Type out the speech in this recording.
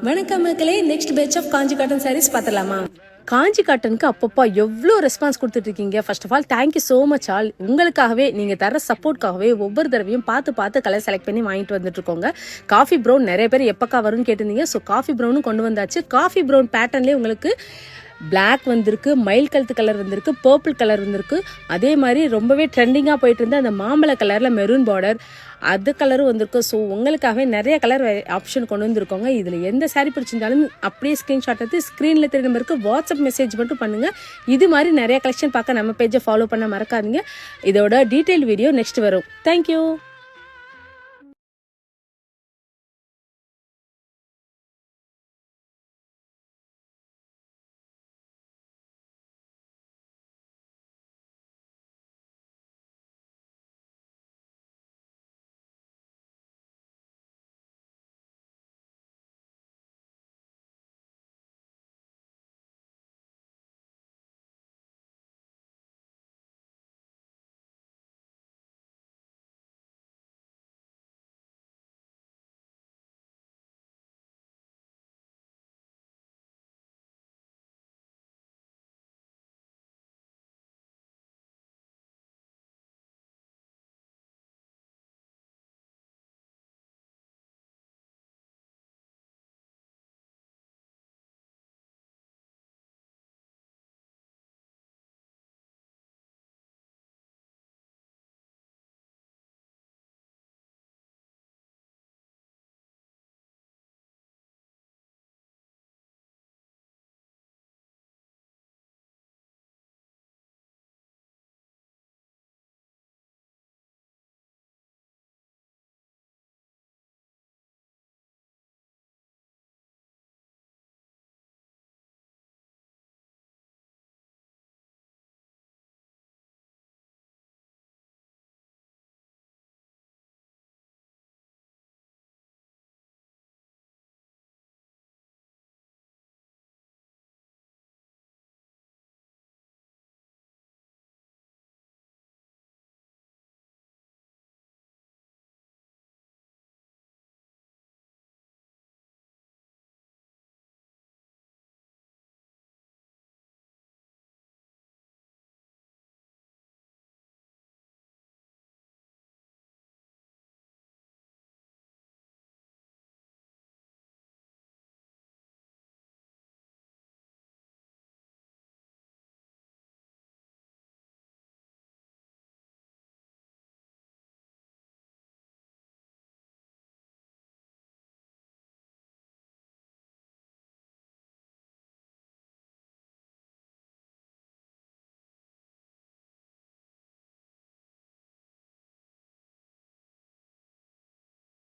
வணக்கம் மக்களே, next batch of Kanchi cotton saris பார்த்தலாமா? காஞ்சி காட்டனுக்கு அப்பப்போ எவ்வளோ ரெஸ்பான்ஸ் கொடுத்துட்டு இருக்கீங்க. First of all thank you so much all. உங்களுக்காகவே நீங்கள் தர சப்போர்ட்காகவே ஒவ்வொரு தடவையும் பார்த்து கலர் செலக்ட் பண்ணி வாங்கிட்டு வந்துட்டு இருக்கோங்க. காஃபி ப்ரௌன் நிறைய பேர் எப்பக்கா வரும்னு கேட்டிருந்தீங்க. ஸோ காஃபி ப்ரௌனும் கொண்டு வந்தாச்சு. காஃபி ப்ரௌன் பேட்டர்ன்லேயே உங்களுக்கு பிளாக் வந்திருக்கு, மயில் கழுத்து கலர் வந்திருக்கு, பர்பிள் கலர் வந்திருக்கு. அதே மாதிரி ரொம்பவே ட்ரெண்டிங்காக போயிட்டு இருந்த அந்த மாம்பழ கலரில் மெரூன் பார்டர் அது கலரும் வந்திருக்கு. ஸோ உங்களுக்காகவே நிறைய கலர் ஆப்ஷன் கொண்டு வந்திருக்கோங்க. இதில் எந்த சாரீ பிடிச்சிருந்தாலும் அப்படியே ஸ்க்ரீன்ஷாட் எடுத்து ஸ்க்ரீனில் தெரிய நம்பருக்கு வாட்ஸ்அப் மெசேஜ் மட்டும் பண்ணுங்கள். இது மாதிரி நிறைய கலெக்ஷன் பார்க்க நம்ம பேஜை ஃபாலோ பண்ண மறக்காதீங்க. இதோட டீட்டெயில் வீடியோ நெக்ஸ்ட் வரும். தேங்க்யூ.